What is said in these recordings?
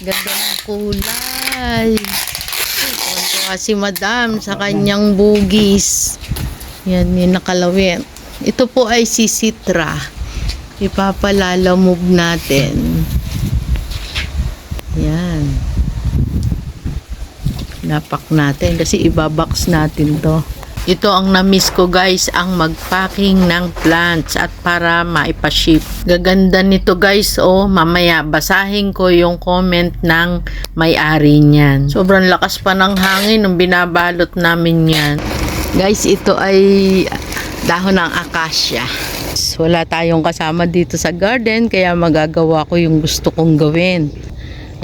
Ganda ng kulay. Tuwa si Madam sa kanyang bugis. Yan, yung nakalawit. Ito po ay si Citra. Ipapalalamove natin. Yan. Napak natin kasi ibabox natin to. Ito ang na-miss ko guys, ang mag-packing ng plants at para maipaship. Gaganda nito guys, oh, mamaya basahin ko yung comment ng may-ari niyan. Sobrang lakas pa ng hangin nung binabalot namin yan. Guys, ito ay dahon ng acacia. Wala tayong kasama dito sa garden kaya magagawa ko yung gusto kong gawin.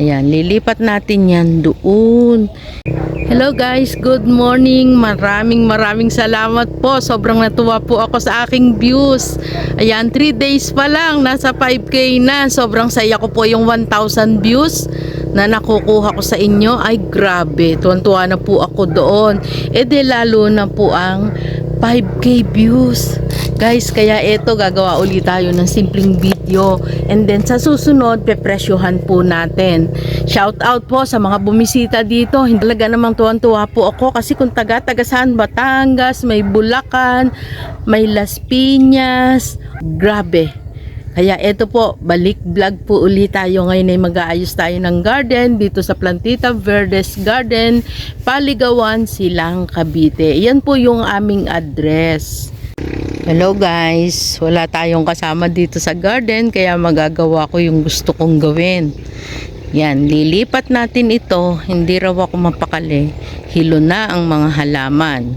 Ayan, lilipat natin yan doon. Hello guys, good morning. Maraming salamat po. Sobrang natuwa po ako sa aking views. Ayan, 3 days pa lang, nasa 5K na. Sobrang saya ko po yung 1,000 views na nakukuha ko sa inyo. Ay grabe, tuwan-tuwa na po ako doon. E de lalo na po ang 5K views. Guys, kaya ito gagawa ulit tayo ng simpleng video. And then sa susunod, pepresyohan po natin. Shout out po sa mga bumisita dito. Talaga namang tuwan-tuwa po ako kasi kung taga-saan, Batangas, may Bulacan, may Las Piñas. Grabe. Kaya ito po, balik vlog po ulit tayo. Ngayon ay mag-aayos tayo ng garden dito sa Plantita Verdes Garden, Paligawan, Silang, Cavite. Yan po yung aming address. Hello guys, wala tayong kasama dito sa garden kaya magagawa ko yung gusto kong gawin. Yan, lilipat natin ito. Hindi raw ako mapakali. Hilo na ang mga halaman.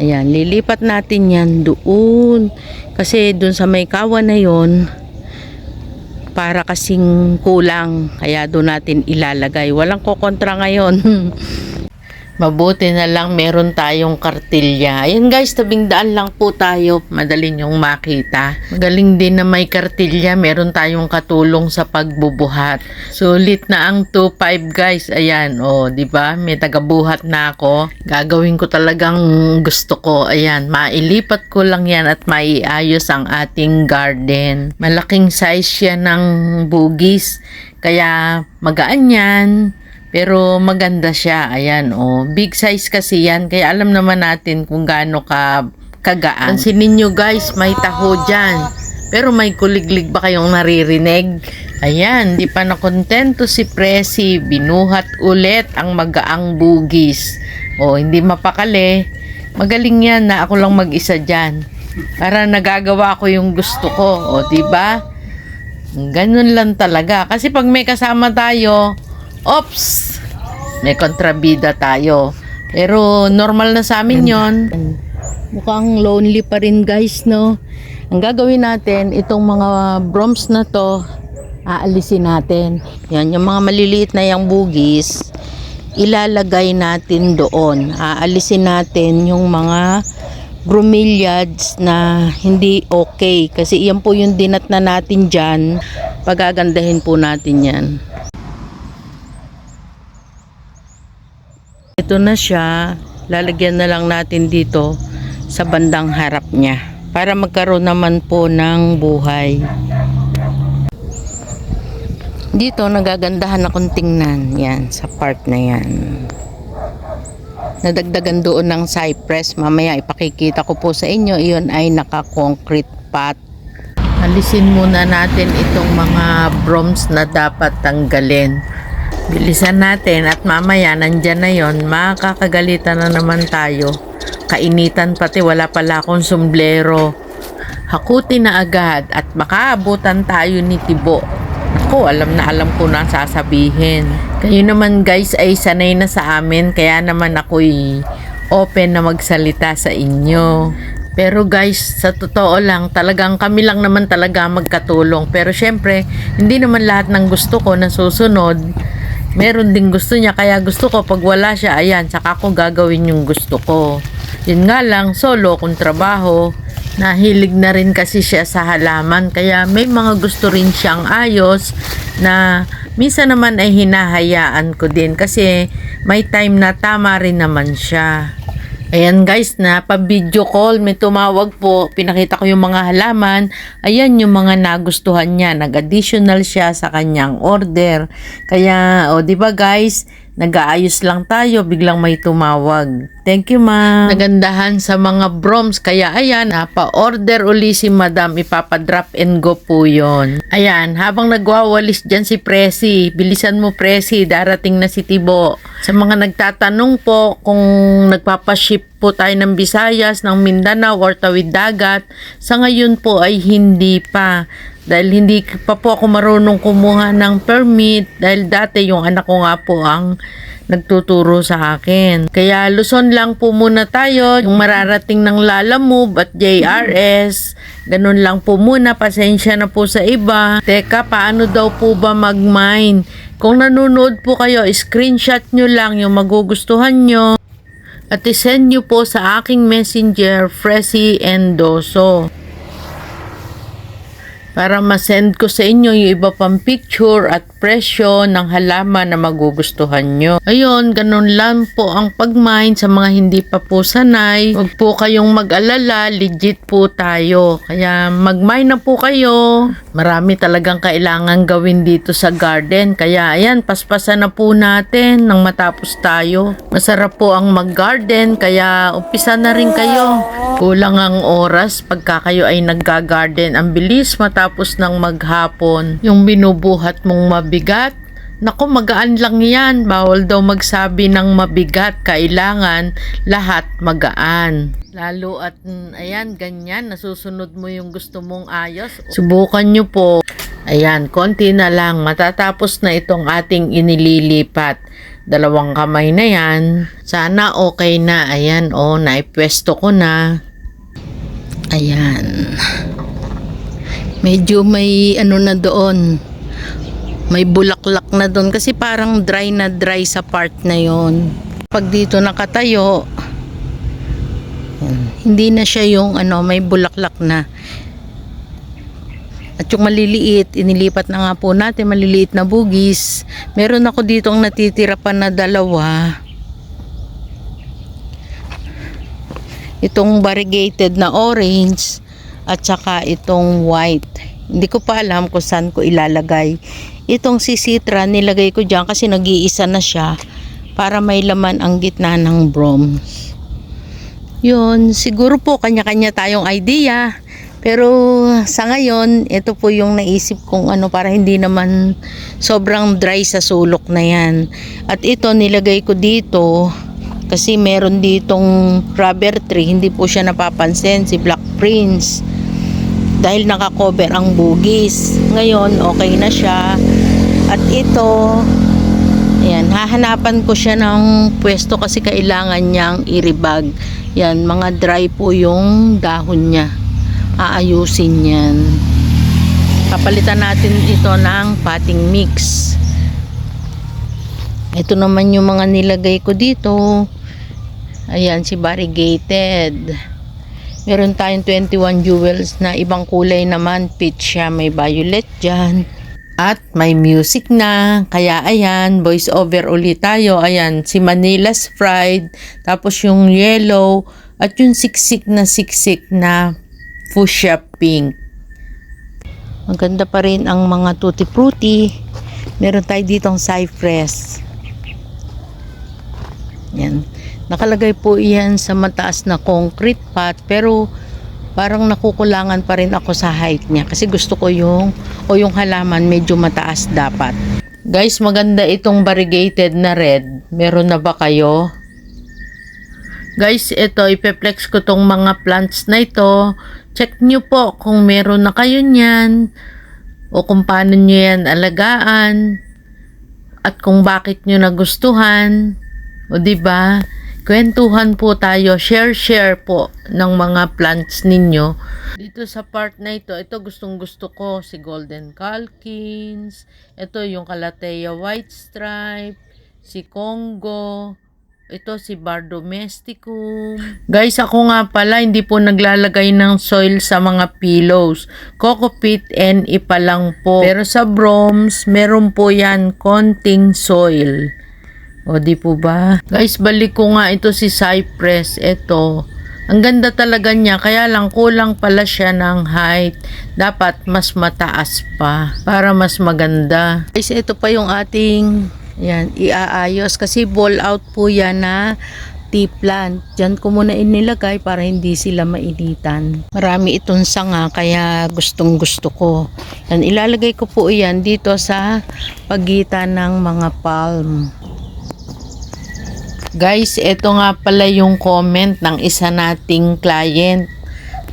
Ayan, lilipat natin yan doon. Kasi doon sa may kawan na yon, para kasing kulang. Kaya doon natin ilalagay. Walang kokontra ngayon. Mabuti na lang meron tayong kartilya. Ayan guys, tabing daan lang po tayo. Madali nyong makita. Magaling din na may kartilya. Meron tayong katulong sa pagbubuhat. Sulit na ang 2.5 guys. Ayan, oh, di ba? May tagabuhat na ako. Gagawin ko talagang gusto ko. Ayan, mailipat ko lang yan at maiayos ang ating garden. Malaking size siya ng bugis. Kaya magaan yan. Pero maganda siya. Ayan, oh. Big size kasi yan. Kaya alam naman natin kung gaano kagaan. Pansinin nyo guys, may taho dyan. Pero may kuliglig ba kayong naririnig? Ayan, di pa nakontento si Presi. Binuhat ulit ang magaang bugis. Oh, hindi mapakali. Magaling yan na ako lang mag-isa dyan. Para nagagawa ko yung gusto ko. Oh, di ba? Ganun lang talaga. Kasi pag may kasama tayo, ops, may kontrabida tayo. Pero normal na sa amin yon. Mukhang lonely pa rin guys, no? Ang gagawin natin, itong mga broms na to, aalisin natin. Yan, yung mga maliliit na yung bugis, ilalagay natin doon. Aalisin natin yung mga bromeliads na hindi okay. Kasi yan po yung dinat na natin dyan. Pagagandahin po natin yan. Ito na siya, lalagyan na lang natin dito sa bandang harap niya para magkaroon naman po ng buhay. Dito nagagandahan akong tingnan, yan, sa part na yan. Nadagdagan doon ng cypress, mamaya ipakikita ko po sa inyo, iyon ay naka-concrete pot. Alisin muna natin itong mga broms na dapat tanggalin. Bilisan natin at mamaya nandyan na yon, makakagalitan na naman tayo. Kainitan pati, wala pala akong sombrero. Hakutin na agad at makaabutan tayo ni Tibo. Ako, alam ko na sasabihin. Kayo naman guys ay sanay na sa amin kaya naman ako'y open na magsalita sa inyo. Pero guys, sa totoo lang, talagang kami lang naman talaga magkatulong. Pero syempre, hindi naman lahat ng gusto ko na susunod. Meron din gusto niya, kaya gusto ko pag wala siya, ayan, saka ko gagawin yung gusto ko. Yun nga lang, solo kung trabaho. Nahilig na rin kasi siya sa halaman, kaya may mga gusto rin siyang ayos na minsan naman ay hinahayaan ko din kasi may time na tama rin naman siya. Ayan guys, na pa-video call, may tumawag po, pinakita ko yung mga halaman, ayan yung mga nagustuhan niya, nag-additional siya sa kanyang order. Kaya, di ba guys, nag-aayos lang tayo, biglang may tumawag. Thank you ma'am. Nagandahan sa mga broms, kaya ayan, napa-order uli si madam, ipapadrop and go po yon. Ayan, habang nagwawalis dyan si Presi, bilisan mo Presi, darating na si Tibo. Sa mga nagtatanong po kung nagpapaship po tayo ng Visayas, ng Mindanao or Tawid Dagat, sa ngayon po ay hindi pa. Dahil hindi pa po ako marunong kumuha ng permit, dahil dati yung anak ko nga po ang nagtuturo sa akin. Kaya Luzon lang po muna tayo, yung mararating ng Lalamove at JRS. Ganun lang po muna, pasensya na po sa iba. Teka, paano daw po ba mag-mine? Kung nanonood po kayo, screenshot nyo lang yung magugustuhan nyo at isend nyo po sa aking messenger, Fresi Endoso, para masend ko sa inyo yung iba pang picture at presyo ng halaman na magugustuhan nyo. Ayun, ganun lang po ang pag-mine sa mga hindi pa po sanay. Huwag po kayong mag-alala, legit po tayo. Kaya mag-mine na po kayo. Marami talagang kailangan gawin dito sa garden. Kaya ayan, paspasan na po natin nang matapos tayo. Masarap po ang mag-garden, kaya umpisa na rin kayo. Kulang ang oras pagka kayo ay nagga-garden. Ang bilis matapos ng maghapon. Yung binubuhat mong mabigat, naku, magaan lang yan. Bawal daw magsabi ng mabigat. Kailangan lahat magaan. Lalo at ayan, ganyan, nasusunod mo yung gusto mong ayos. Subukan nyo po. Ayan, konti na lang. Matatapos na itong ating inililipat. 2 kamay na yan. Sana okay na. Ayan, naipwesto ko na. Ayan. Medyo may na doon. May bulaklak na doon kasi parang dry na dry sa part na yon. Pag dito nakatayo, hindi na siya yung may bulaklak na. At yung maliliit, inilipat na nga po natin, maliliit na bugis. Meron ako dito ang natitira pa na 2. Itong variegated na orange at saka itong white. Hindi ko pa alam kung saan ko ilalagay. Itong si Citra, nilagay ko dyan kasi nag-iisa na siya para may laman ang gitna ng broms. Yun, siguro po kanya-kanya tayong idea. Pero sa ngayon, ito po yung naisip kong para hindi naman sobrang dry sa sulok na yan. At ito nilagay ko dito kasi meron ditong rubber tree, hindi po siya napapansin, si Black Prince. Dahil nakakover ang bugis. Ngayon, okay na siya. At ito, ayan, hahanapan ko siya ng pwesto kasi kailangan niyang i-rebag. Yan, mga dry po yung dahon niya. Aayusin yan. Papalitan natin ito ng potting mix. Ito naman yung mga nilagay ko dito. Ayan, si variegated. Meron tayong 21 jewels na ibang kulay naman. Peach siya, may violet dyan. At may music na. Kaya ayan, voice over ulit tayo. Ayan, si Manila's Fried. Tapos yung yellow. At yung siksik na fuchsia pink. Maganda pa rin ang mga tutti frutti. Meron tayo ditong cypress. Yan. Nakalagay po iyan sa mataas na concrete pot, pero parang nakukulangan pa rin ako sa height niya kasi gusto ko yung halaman medyo mataas dapat. Guys, maganda itong variegated na red. Meron na ba kayo? Guys, ito, ipeplex ko tong mga plants na ito. Check nyo po kung meron na kayo niyan o kung paano nyo yan alagaan at kung bakit nyo nagustuhan. O diba? Kwentuhan po tayo, share po ng mga plants ninyo. Dito sa part na ito gustong gusto ko si Golden Calkins, ito yung Calathea White Stripe, si Congo, ito si Bar Domesticum. Guys, ako nga pala hindi po naglalagay ng soil sa mga pillows. Coco Peat and ipa lang po. Pero sa broms, meron po yan konting soil. O di po ba? Guys, balik ko nga ito si Cypress. Ito. Ang ganda talaga niya, kaya lang kulang pala siya ng height. Dapat mas mataas pa para mas maganda. Guys, ito pa yung ating iaayos kasi ball out po yan na tea plant. Diyan ko muna inilagay para hindi sila mainitan. Marami itong sanga kaya gustong gusto ko. Yan, ilalagay ko po yan dito sa pagitan ng mga palm. Guys, ito nga pala yung comment ng isa nating client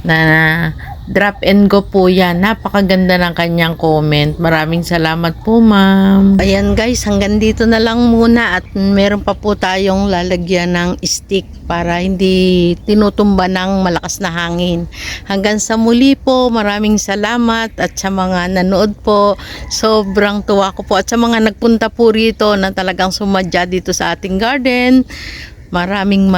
na drop and go po yan. Napakaganda ng kanyang comment. Maraming salamat po, ma'am. Ayan guys, hanggang dito na lang muna at meron pa po tayong lalagyan ng stick para hindi tinutumba ng malakas na hangin. Hanggang sa muli po, maraming salamat at sa mga nanood po, sobrang tuwa ko po at sa mga nagpunta po rito na talagang sumadya dito sa ating garden. Maraming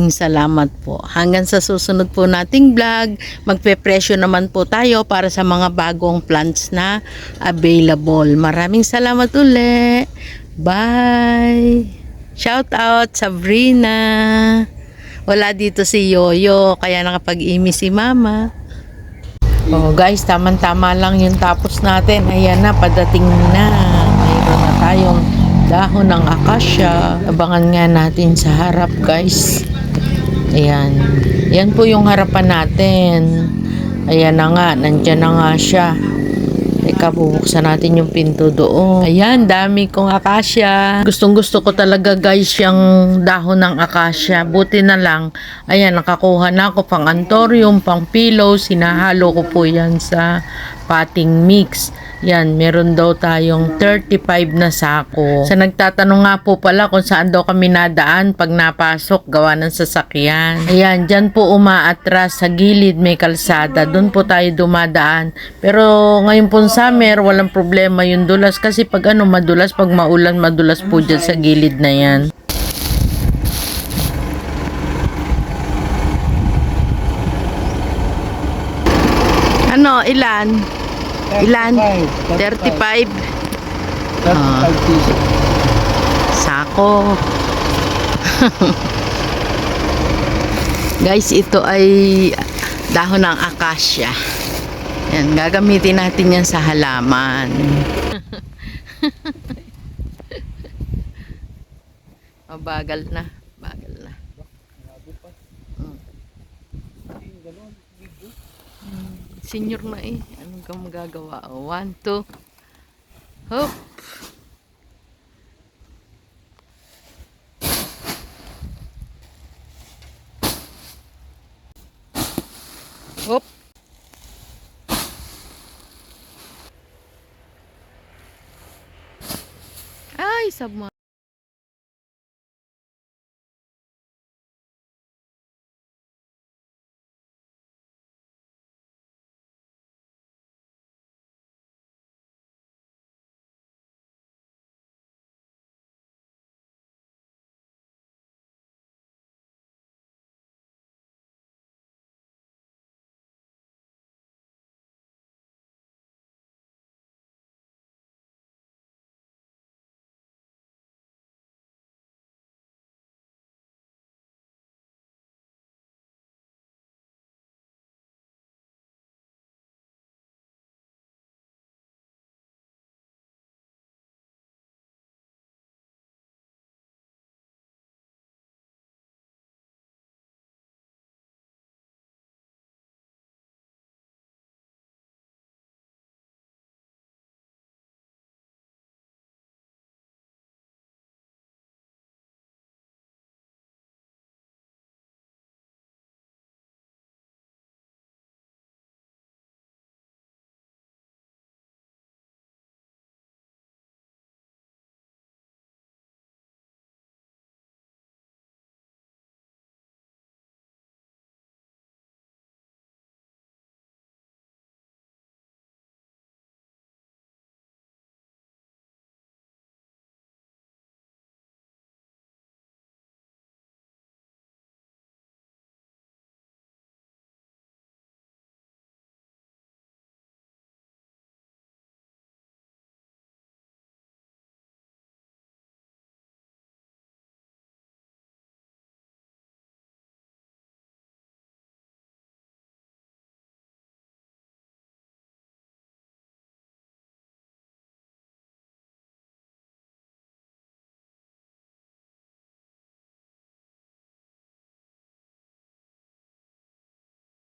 salamat po. Hanggang sa susunod po nating vlog, magpe-presyo naman po tayo para sa mga bagong plants na available. Maraming salamat uli. Bye! Shout out Sabrina. Wala dito si Yoyo, kaya nakapag-imi si Mama. Oh guys, tama-tama lang yung tapos natin. Ayan na, padating na. Mayroon na tayong dahon ng akasya. Abangan nga natin sa harap guys. Ayan. Yan po yung harapan natin. Ayan na nga. Nandyan na nga siya. Teka, bubuksan natin yung pinto doon. Ayan, dami kong akasya. Gustong gusto ko talaga guys yung dahon ng akasya. Buti na lang. Ayan, nakakuha na ako pang antorium, pang pillow. Sinahalo ko po yan sa potting mix. Yan, meron daw tayong 35 na sako. Sa nagtatanong nga po pala kung saan daw kami nadaan pag napasok, gawa ng sasakyan. Ayan, dyan po umaatras sa gilid, may kalsada. Doon po tayo dumadaan. Pero ngayon po summer, walang problema yung dulas. Kasi pag madulas, pag maulan, madulas po dyan sa gilid na yan. Ilan? Ilan? 35. 35 pieces. Sako. Guys, ito ay dahon ng akasya. Yan, gagamitin natin yan sa halaman. Bagal na. Bagal na. Senior na eh. Anong kang magagawa? 1, 2. Hop. Hop. Ay, sabma.